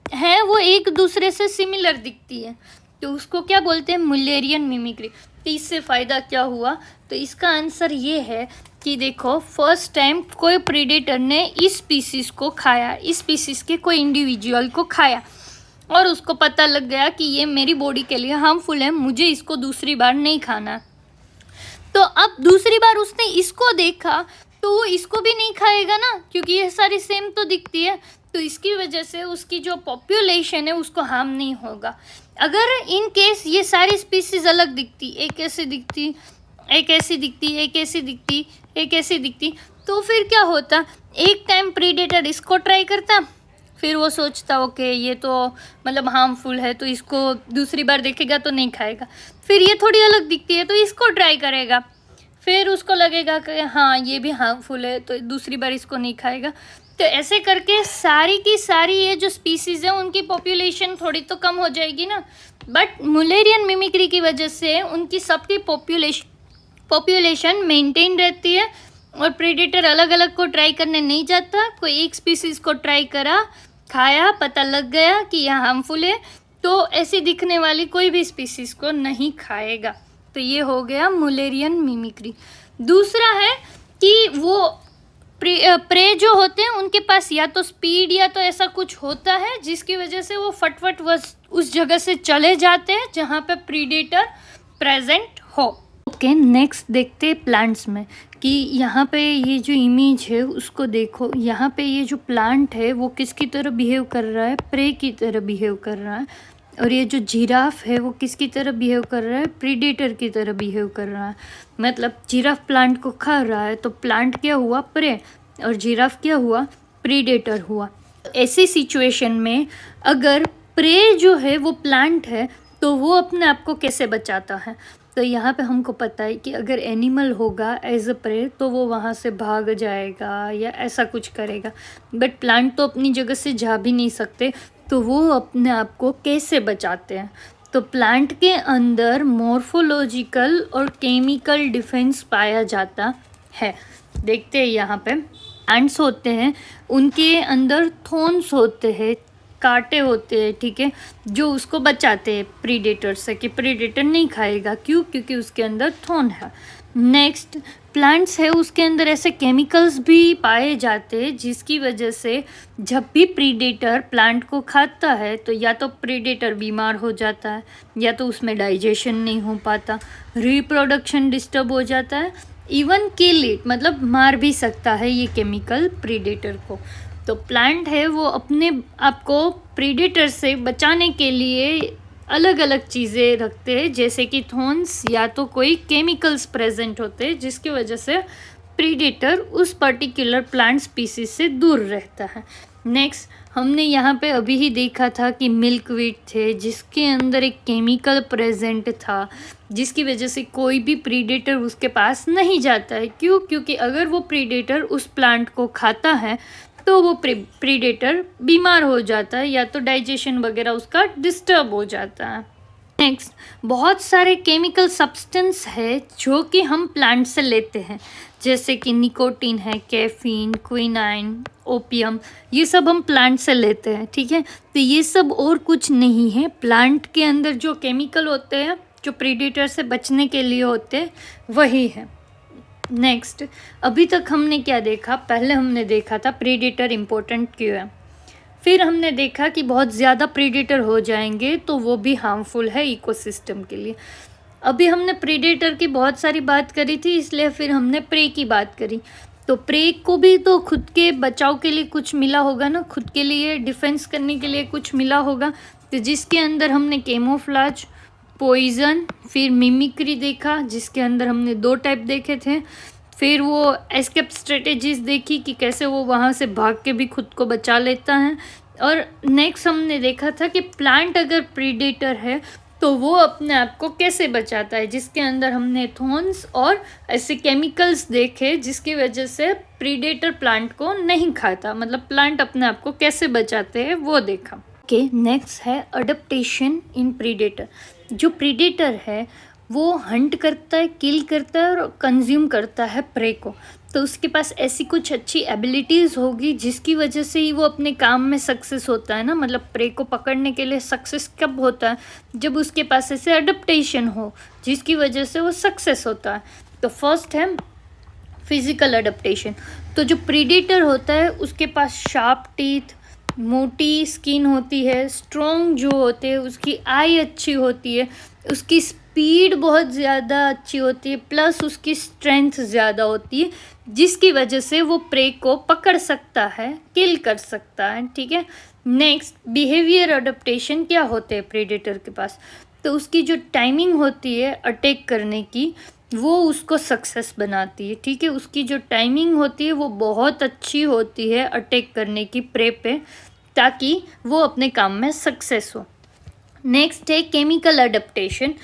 है वो एक दूसरे से सिमिलर दिखती है। तो उसको क्या बोलते हैं? Mullerian mimicry. तो इससे फ़ायदा क्या हुआ? तो इसका आंसर ये है कि देखो फर्स्ट टाइम कोई प्रीडेटर ने इस स्पीसीज को खाया, इस स्पीसीज के कोई इंडिविजुअल को खाया और उसको पता लग गया कि ये मेरी बॉडी के लिए हार्मफुल है, मुझे इसको दूसरी बार नहीं खाना। तो अब दूसरी बार उसने इसको देखा तो वो इसको भी नहीं खाएगा ना, क्योंकि ये सारी सेम तो दिखती है। तो इसकी वजह से उसकी जो पॉपुलेशन है उसको हार्म नहीं होगा। अगर इन केस ये सारी स्पीसीज अलग दिखती, एक ऐसी दिखती, एक ऐसी दिखती, एक ऐसी दिखती, एक ऐसी दिखती, तो फिर क्या होता, एक टाइम प्रीडेटर इसको ट्राई करता, फिर वो सोचता ओके ये तो मतलब हार्मफुल है तो इसको दूसरी बार देखेगा तो नहीं खाएगा। फिर ये थोड़ी अलग दिखती है तो इसको ट्राई करेगा, फिर उसको लगेगा कि हाँ ये भी हार्मफुल है तो दूसरी बार इसको नहीं खाएगा। तो ऐसे करके सारी की सारी ये जो स्पीसीज है उनकी पॉपुलेशन थोड़ी तो कम हो जाएगी ना। बट मुलेरियन मिमिक्री की वजह से उनकी सबकी पॉपुलेशन मेंटेन रहती है और प्रेडेटर अलग अलग को ट्राई करने नहीं जाता। कोई एक स्पीसीज को ट्राई करा, खाया, पता लग गया कि यह हार्मफुल है, तो ऐसी दिखने वाली कोई भी स्पीसीज को नहीं खाएगा। तो ये हो गया मुलेरियन मिमिक्री। दूसरा है कि वो प्रे जो होते हैं उनके पास या तो स्पीड या तो ऐसा कुछ होता है जिसकी वजह से वो फटफट उस जगह से चले जाते हैं जहाँ पे प्रीडेटर प्रेजेंट हो। ओके, नेक्स्ट देखते हैं प्लांट्स में कि यहाँ पे ये जो इमेज है उसको देखो। यहाँ पे ये जो प्लांट है वो किसकी तरह बिहेव कर रहा है, प्रे की तरह बिहेव कर रहा है। और ये जो जिराफ है वो किसकी तरह बिहेव कर रहा है, प्रीडेटर की तरह बिहेव कर रहा है। मतलब जिराफ प्लांट को खा रहा है तो प्लांट क्या हुआ, प्रे, और जिराफ क्या हुआ, प्रीडेटर हुआ। ऐसी सिचुएशन में अगर प्रे जो है वो प्लांट है तो वो अपने आप को कैसे बचाता है। तो यहाँ पे हमको पता है कि अगर एनिमल होगा एज अ प्रे तो वो वहाँ से भाग जाएगा या ऐसा कुछ करेगा, बट प्लांट तो अपनी जगह से जा भी नहीं सकते, तो वो अपने आप को कैसे बचाते हैं। तो प्लांट के अंदर मॉर्फोलॉजिकल और केमिकल डिफेंस पाया जाता है। देखते हैं यहाँ पे प्लांट्स होते हैं, उनके अंदर थॉर्न्स होते हैं, कांटे होते हैं, ठीक है, जो उसको बचाते हैं प्रीडेटर से कि प्रीडेटर नहीं खाएगा। क्यों? क्योंकि उसके अंदर थॉर्न है। नेक्स्ट, प्लांट्स है उसके अंदर ऐसे केमिकल्स भी पाए जाते हैं जिसकी वजह से जब भी प्रीडेटर प्लांट को खाता है तो या तो प्रीडेटर बीमार हो जाता है, या तो उसमें डाइजेशन नहीं हो पाता, रिप्रोडक्शन डिस्टर्ब हो जाता है, इवन किल इट, मतलब मार भी सकता है ये केमिकल प्रीडेटर को। तो प्लांट है वो अपने आप को प्रीडेटर से बचाने के लिए अलग अलग चीज़ें रखते हैं, जैसे कि थॉर्न्स या तो कोई केमिकल्स प्रेजेंट होते हैं जिसकी वजह से प्रीडेटर उस पर्टिकुलर प्लांट स्पीसीज से दूर रहता है। नेक्स्ट, हमने यहाँ पे अभी ही देखा था कि मिल्कवीड थे जिसके अंदर एक केमिकल प्रेजेंट था जिसकी वजह से कोई भी प्रीडेटर उसके पास नहीं जाता है। क्यों? क्योंकि अगर वो प्रीडेटर उस प्लांट को खाता है तो वो प्रीडेटर बीमार हो जाता है या तो डाइजेशन वगैरह उसका डिस्टर्ब हो जाता है। नेक्स्ट, बहुत सारे केमिकल सब्सटेंस है जो कि हम प्लांट से लेते हैं, जैसे कि निकोटीन है, कैफीन, क्विनाइन, ओपियम, ये सब हम प्लांट से लेते हैं, ठीक है। तो ये सब और कुछ नहीं है, प्लांट के अंदर जो केमिकल होते हैं जो प्रीडेटर से बचने के लिए होते हैं वही है। नेक्स्ट, अभी तक हमने क्या देखा, पहले हमने देखा था प्रीडेटर इम्पोर्टेंट क्यों है, फिर हमने देखा कि बहुत ज़्यादा प्रीडेटर हो जाएंगे तो वो भी हार्मफुल है इकोसिस्टम के लिए। अभी हमने प्रीडेटर की बहुत सारी बात करी थी, इसलिए फिर हमने प्रे की बात करी। तो प्रे को भी तो खुद के बचाव के लिए कुछ मिला होगा ना, खुद के लिए डिफेंस करने के लिए कुछ मिला होगा, तो जिसके अंदर हमने कैमोफ्लेज, पॉइजन, फिर मिमिक्री देखा जिसके अंदर हमने 2 टाइप देखे थे, फिर वो एस्केप स्ट्रेटेजीज देखी कि कैसे वो वहाँ से भाग के भी खुद को बचा लेता है, और नेक्स्ट हमने देखा था कि प्लांट अगर प्रीडेटर है तो वो अपने आप को कैसे बचाता है, जिसके अंदर हमने थॉर्न्स और ऐसे केमिकल्स देखे जिसकी वजह से प्रीडेटर प्लांट को नहीं खाता, मतलब प्लांट अपने आप को कैसे बचाते हैं वो देखा। ओके, नेक्स्ट है अडेप्टेशन इन प्रीडेटर। जो प्रीडेटर है वो हंट करता है, किल करता है और कंज्यूम करता है प्रे को, तो उसके पास ऐसी कुछ अच्छी एबिलिटीज़ होगी जिसकी वजह से ही वो अपने काम में सक्सेस होता है ना। मतलब प्रे को पकड़ने के लिए सक्सेस कब होता है, जब उसके पास ऐसे अडेप्टेशन हो जिसकी वजह से वो सक्सेस होता है। तो फर्स्ट है फिजिकल अडेप्टेशन। तो जो प्रीडेटर होता है उसके पास शार्प टीथ, मोटी स्किन होती है, स्ट्रॉन्ग जो होते हैं, उसकी आई अच्छी होती है, उसकी स्पीड बहुत ज़्यादा अच्छी होती है, प्लस उसकी स्ट्रेंथ ज़्यादा होती है, जिसकी वजह से वो प्रे को पकड़ सकता है, किल कर सकता है। ठीक है। नेक्स्ट, बिहेवियर अडेप्टेशन क्या होते हैं प्रीडेटर के पास? तो उसकी जो टाइमिंग होती है अटैक करने की, वो उसको सक्सेस बनाती है। ठीक है। उसकी जो टाइमिंग होती है वो बहुत अच्छी होती है अटैक करने की प्रे पे, ताकि वो अपने काम में सक्सेस हो। नेक्स्ट है केमिकल अडेप्टेशन।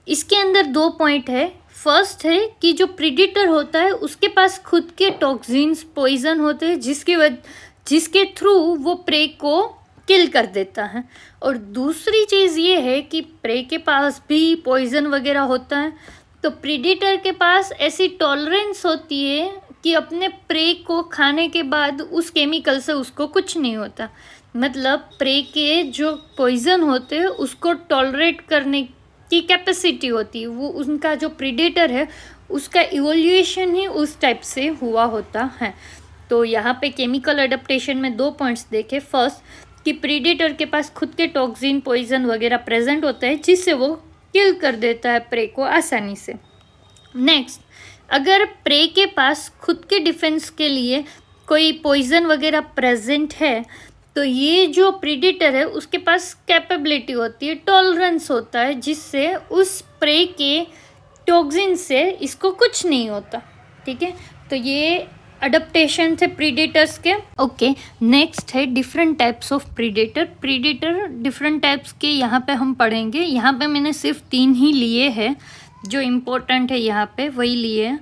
इसके अंदर 2 पॉइंट है। फर्स्ट है कि जो प्रीडेटर होता है उसके पास खुद के टॉक्सिन्स, पॉइजन होते हैं, जिसके थ्रू वो प्रे को किल कर देता है। और दूसरी चीज़ ये है कि प्रे के पास भी पॉइजन वगैरह होता है, तो प्रीडेटर के पास ऐसी टॉलरेंस होती है कि अपने प्रे को खाने के बाद उस केमिकल से उसको कुछ नहीं होता। मतलब प्रे के जो पॉइजन होते हैं उसको टॉलरेट करने की कैपेसिटी होती है। वो उनका जो प्रीडेटर है उसका इवोल्यूशन ही उस टाइप से हुआ होता है। तो यहाँ पे केमिकल अडेप्टेशन में 2 पॉइंट्स देखे। फर्स्ट कि प्रीडेटर के पास खुद के टॉक्सिन, पॉइजन वगैरह प्रेजेंट होता है, जिससे वो किल कर देता है प्रे को आसानी से। नेक्स्ट, अगर प्रे के पास खुद के डिफेंस के लिए कोई पॉइजन वगैरह प्रेजेंट है, तो ये जो प्रीडेटर है उसके पास कैपेबिलिटी होती है, टॉलरेंस होता है, जिससे उस प्रे के टॉक्सिन से इसको कुछ नहीं होता। ठीक है। तो ये अडेप्टेशन थे प्रीडेटर्स के। ओके। नेक्स्ट है different types of predator. Predator different types के यहाँ पे हम पढ़ेंगे। यहाँ पे मैंने सिर्फ 3 ही लिए हैं जो इम्पोर्टेंट है, यहाँ पे वही लिए हैं।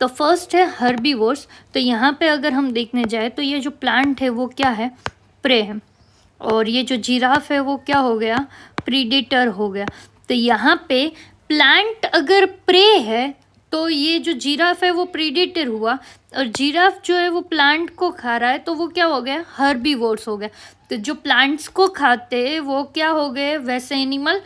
तो फर्स्ट है हर्बीवोर्स। तो यहाँ पे अगर हम देखने जाए तो ये जो प्लांट है वो क्या है? प्रे है। और ये जो जिराफ है वो क्या हो गया? प्रीडेटर हो गया। तो यहाँ पे प्लांट अगर प्रे है तो ये जो जिराफ है वो प्रीडेटर हुआ, और जिराफ जो है वो प्लांट को खा रहा है, तो वो क्या हो गया? हर्बीवोर्स हो गया। तो जो प्लांट्स को खाते हैं वो क्या हो गए? वैसे एनिमल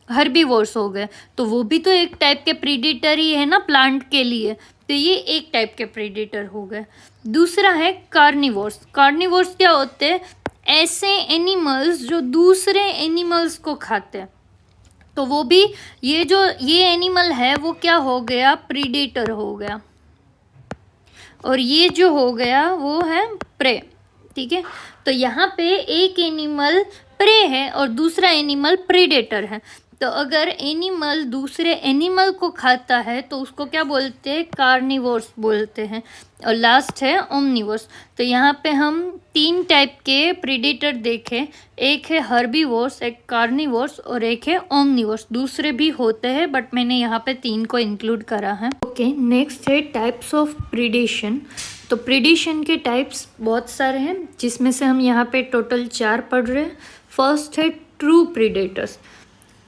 हर्बीवोर्स हो गए। तो वो भी तो एक टाइप के प्रीडेटर ही है ना प्लांट के लिए, तो ये एक टाइप के प्रीडेटर हो गए। दूसरा है कार्निवोर्स। कार्निवोर्स क्या होते हैं? ऐसे एनिमल्स जो दूसरे एनिमल्स को खाते हैं। तो वो भी ये एनिमल है वो क्या हो गया? प्रीडेटर हो गया। और ये जो हो गया वो है प्रे। ठीक है। तो यहाँ पे एक एनिमल प्रे है और दूसरा एनिमल प्रीडेटर है। तो अगर एनिमल दूसरे एनिमल को खाता है तो उसको क्या बोलते हैं? कार्निवोर्स बोलते हैं। और लास्ट है ओमनिवोर्स। तो यहाँ पे हम 3 टाइप के प्रीडेटर देखे। एक है हर्बीवोर्स, एक कार्निवोर्स और एक है ओमनिवोर्स। दूसरे भी होते हैं बट मैंने यहाँ पे 3 को इंक्लूड करा है। ओके। नेक्स्ट है टाइप्स ऑफ प्रीडेशन। तो प्रीडेशन के टाइप्स बहुत सारे हैं, जिसमें से हम यहाँ पे टोटल 4 पढ़ रहे हैं। फर्स्ट है ट्रू प्रीडेटर्स।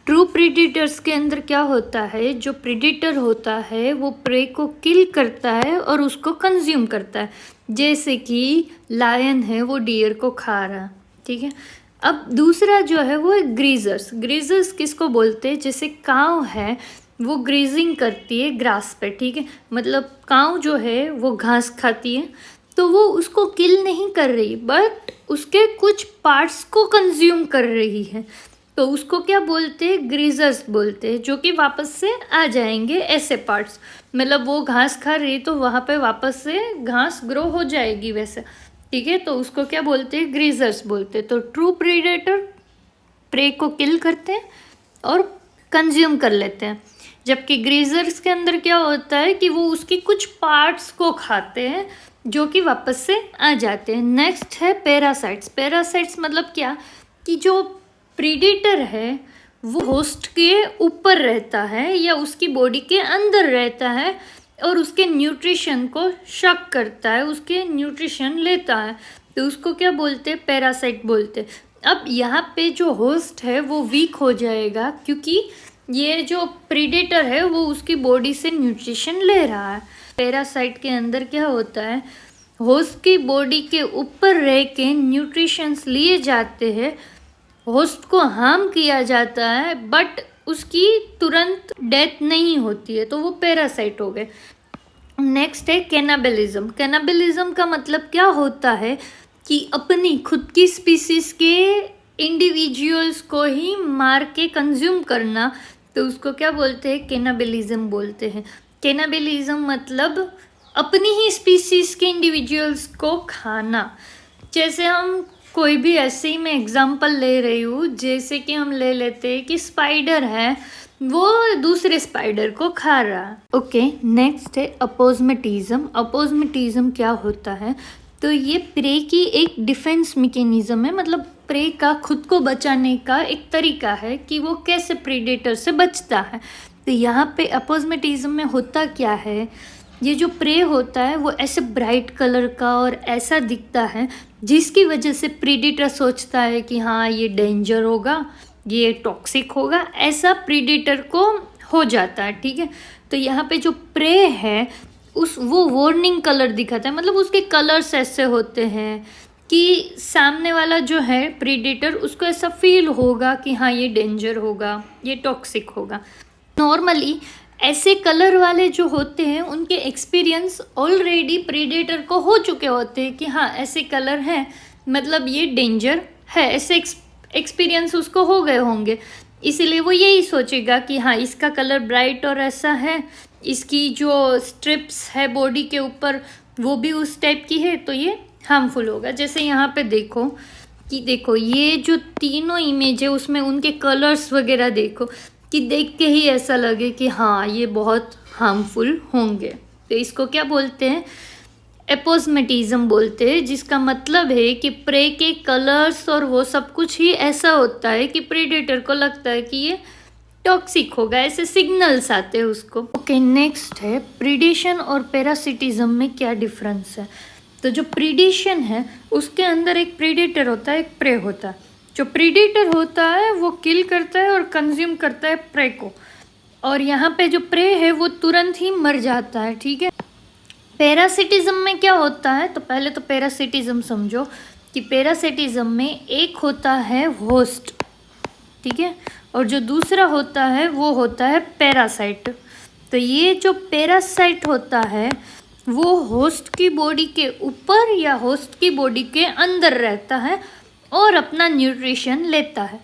ट्रू प्रीडेटर्स के अंदर क्या होता है? जो प्रीडेटर होता है वो प्रे को किल करता है और उसको कंज्यूम करता है। जैसे कि लायन है वो डियर को खा रहा है। ठीक है। अब दूसरा जो है वो है ग्रीजर्स। ग्रीजर्स किसको बोलते हैं? जैसे काऊ है वो ग्रीजिंग करती है ग्रास पे। ठीक है। मतलब काऊ जो है वो घास खाती है, तो वो उसको किल नहीं कर रही बट उसके कुछ पार्ट्स को कंज्यूम कर रही है। तो उसको क्या बोलते हैं? ग्रीजर्स बोलते हैं, जो कि वापस से आ जाएंगे ऐसे पार्ट्स। मतलब वो घास खा रही तो वहाँ पे वापस से घास ग्रो हो जाएगी वैसे। ठीक है। तो उसको क्या बोलते हैं? ग्रीजर्स बोलते हैं। तो ट्रू प्रीडेटर प्रे को किल करते हैं और कंज्यूम कर लेते हैं, जबकि ग्रीजर्स के अंदर क्या होता है कि वो उसकी कुछ पार्ट्स को खाते हैं जो कि वापस से आ जाते हैं। नेक्स्ट है पैरासाइट्स। पैरासाइट्स मतलब क्या? कि जो प्रीडेटर है वो होस्ट के ऊपर रहता है या उसकी बॉडी के अंदर रहता है और उसके न्यूट्रिशन को शक करता है, उसके न्यूट्रिशन लेता है, तो उसको क्या बोलते हैं? पैरासाइट बोलते हैं। अब यहाँ पे जो होस्ट है वो वीक हो जाएगा, क्योंकि ये जो प्रीडेटर है वो उसकी बॉडी से न्यूट्रिशन ले रहा है। पैरासाइट के अंदर क्या होता है? होस्ट की बॉडी के ऊपर रह के न्यूट्रिशंस लिए जाते हैं, होस्ट को हार्म किया जाता है बट उसकी तुरंत डेथ नहीं होती है, तो वो पैरासाइट हो गए। नेक्स्ट है कैनाबलिज्म। कैनाबलिज्म का मतलब क्या होता है कि अपनी खुद की स्पीसीज के इंडिविजुअल्स को ही मार के कंज्यूम करना, तो उसको क्या बोलते हैं, कैनाबलिज्म बोलते हैं। कैनाबलिज्म मतलब अपनी ही स्पीसीज के इंडिविजुअल्स को खाना। जैसे हम कोई भी, ऐसे ही मैं एग्जांपल ले रही हूँ, जैसे कि हम ले लेते हैं कि स्पाइडर है, वो दूसरे स्पाइडर को खा रहा है। ओके, नेक्स्ट है अपोजमेटिज्म। अपोजमेटिज्म क्या होता है, तो ये प्रे की एक डिफेंस मैकेनिज्म है, मतलब प्रे का खुद को बचाने का एक तरीका है कि वो कैसे प्रेडेटर से बचता है। तो यहाँ पे अपोजमेटिज्म में होता क्या है, ये जो प्रे होता है वो ऐसे ब्राइट कलर का और ऐसा दिखता है जिसकी वजह से प्रीडेटर सोचता है कि हाँ ये डेंजर होगा, ये टॉक्सिक होगा, ऐसा प्रीडेटर को हो जाता है। ठीक है, तो यहाँ पे जो प्रे है वो वार्निंग कलर दिखाता है, मतलब उसके कलर्स ऐसे होते हैं कि सामने वाला जो है प्रीडेटर, उसको ऐसा फील होगा कि हाँ ये डेंजर होगा, ये टॉक्सिक होगा। नॉर्मली ऐसे कलर वाले जो होते हैं उनके एक्सपीरियंस ऑलरेडी प्रीडेटर को हो चुके होते हैं कि हाँ ऐसे कलर हैं, मतलब ये डेंजर है, ऐसे एक्सपीरियंस उसको हो गए होंगे। इसीलिए वो यही सोचेगा कि हाँ इसका कलर ब्राइट और ऐसा है, इसकी जो स्ट्रिप्स है बॉडी के ऊपर वो भी उस टाइप की है, तो ये हार्मफुल होगा। जैसे यहाँ पे देखो कि देखो ये जो तीनों इमेज है उसमें उनके कलर्स वगैरह देखो कि देख के ही ऐसा लगे कि हाँ ये बहुत हार्मफुल होंगे। तो इसको क्या बोलते हैं, एपोजमेटिज्म बोलते हैं, जिसका मतलब है कि प्रे के कलर्स और वो सब कुछ ही ऐसा होता है कि प्रेडेटर को लगता है कि ये टॉक्सिक होगा, ऐसे सिग्नल्स आते हैं उसको। ओके, नेक्स्ट है प्रीडेशन और पैरासिटिज्म में क्या डिफरेंस है। तो जो प्रीडेशन है उसके अंदर एक प्रीडेटर होता है, एक प्रे होता है। जो प्रीडेटर होता है वो किल करता है और कंज्यूम करता है प्रे को, और यहाँ पे जो प्रे है वो तुरंत ही मर जाता है। ठीक है, पैरासिटिज्म में क्या होता है, तो पहले तो पैरासिटिज्म समझो कि पैरासिटिज्म में एक होता है होस्ट, ठीक है, और जो दूसरा होता है वो होता है पैरासाइट। तो ये जो पैरासाइट होता है वो होस्ट की बॉडी के ऊपर या होस्ट की बॉडी के अंदर रहता है और अपना न्यूट्रिशन लेता है।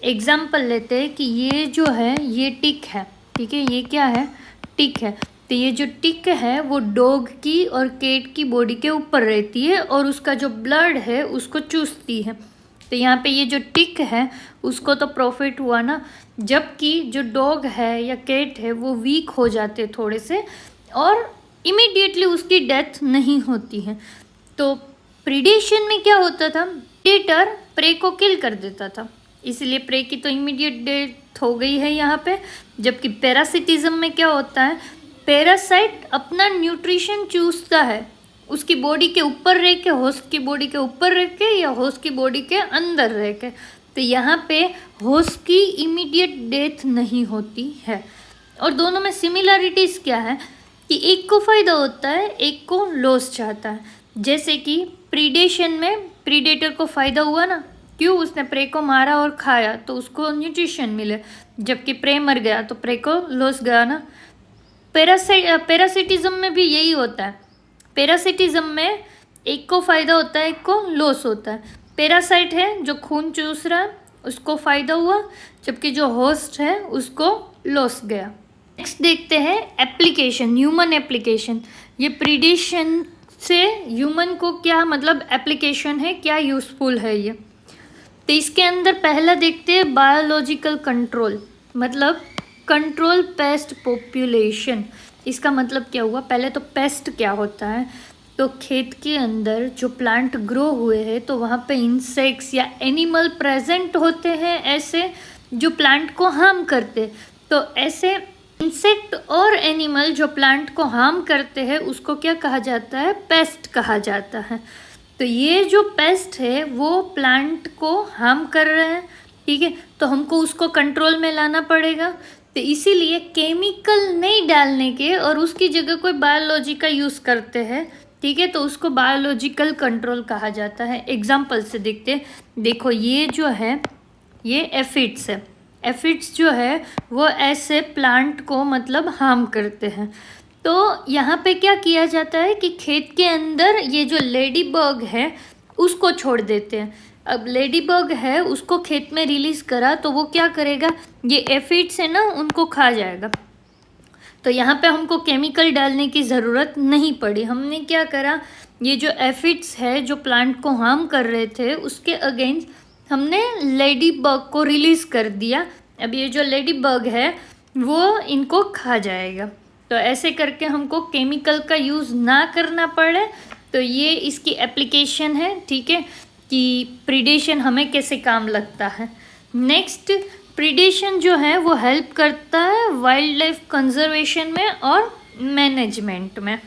एग्जाम्पल लेते हैं कि ये जो है ये टिक है, ठीक है, ये क्या है, टिक है। तो ये जो टिक है वो डॉग की और कैट की बॉडी के ऊपर रहती है और उसका जो ब्लड है उसको चूसती है। तो यहाँ पे ये जो टिक है उसको तो प्रॉफिट हुआ ना, जबकि जो डॉग है या कैट है वो वीक हो जाते थोड़े से और इमीडिएटली उसकी डेथ नहीं होती है। तो प्रीडेशन में क्या होता था, प्रेडेटर प्रे को किल कर देता था, इसलिए प्रे की तो इमीडिएट डेथ हो गई है यहाँ पे। जबकि पैरासिटिज्म में क्या होता है, पैरासाइट अपना न्यूट्रिशन चूसता है उसकी बॉडी के ऊपर रह के, होस्ट की बॉडी के ऊपर रह के या होस्ट की बॉडी के अंदर रह के। तो यहाँ पे होस्ट की इमीडिएट डेथ नहीं होती है। और दोनों में सिमिलरिटीज़ क्या है कि एक को फ़ायदा होता है, एक को लॉस चाहता है। जैसे कि प्रीडेशन में प्रीडेटर को फ़ायदा हुआ ना, क्यों, उसने प्रे को मारा और खाया तो उसको न्यूट्रिशन मिले, जबकि प्रे मर गया तो प्रे को लॉस गया ना। पैरासिटिज्म में भी यही होता है, पैरासिटिज्म में एक को फ़ायदा होता है, एक को लॉस होता है। पैरासाइट है जो खून चूस रहा है उसको फ़ायदा हुआ, जबकि जो होस्ट है उसको लॉस गया। नेक्स्ट देखते हैं एप्लीकेशन, ह्यूमन एप्लीकेशन। ये प्रीडेशन से ह्यूमन को क्या मतलब एप्लीकेशन है, क्या यूज़फुल है ये। तो इसके अंदर पहला देखते हैं बायोलॉजिकल कंट्रोल, मतलब कंट्रोल पेस्ट पॉपुलेशन। इसका मतलब क्या हुआ, पहले तो पेस्ट क्या होता है, तो खेत के अंदर जो प्लांट ग्रो हुए हैं तो वहाँ पे इंसेक्ट्स या एनिमल प्रेजेंट होते हैं ऐसे जो प्लांट को हार्म करते। तो ऐसे इंसेक्ट और एनिमल जो प्लांट को हार्म करते हैं उसको क्या कहा जाता है, पेस्ट कहा जाता है। तो ये जो पेस्ट है वो प्लांट को हार्म कर रहे हैं, ठीक है, तो हमको उसको कंट्रोल में लाना पड़ेगा। तो इसीलिए केमिकल नहीं डालने के और उसकी जगह कोई बायोलॉजी का यूज़ करते हैं, ठीक है, तो उसको बायोलॉजिकल कंट्रोल कहा जाता है। एग्जाम्पल से देखते हैं, देखो ये जो है ये एफिड्स है, एफिड्स जो है वो ऐसे प्लांट को मतलब हार्म करते हैं। तो यहाँ पे क्या किया जाता है कि खेत के अंदर ये जो लेडी बग है उसको छोड़ देते हैं। अब लेडी बग है उसको खेत में रिलीज़ करा तो वो क्या करेगा, ये एफिड्स है ना उनको खा जाएगा। तो यहाँ पे हमको केमिकल डालने की ज़रूरत नहीं पड़ी। हमने क्या करा, ये जो एफिड्स है जो प्लांट को हार्म कर रहे थे उसके अगेंस्ट हमने लेडी बग को रिलीज़ कर दिया। अब ये जो लेडी बग है वो इनको खा जाएगा। तो ऐसे करके हमको केमिकल का यूज़ ना करना पड़े। तो ये इसकी एप्लीकेशन है, ठीक है, कि प्रीडेशन हमें कैसे काम लगता है। नेक्स्ट, प्रीडेशन जो है वो हेल्प करता है वाइल्ड लाइफ कंजर्वेशन में और मैनेजमेंट में।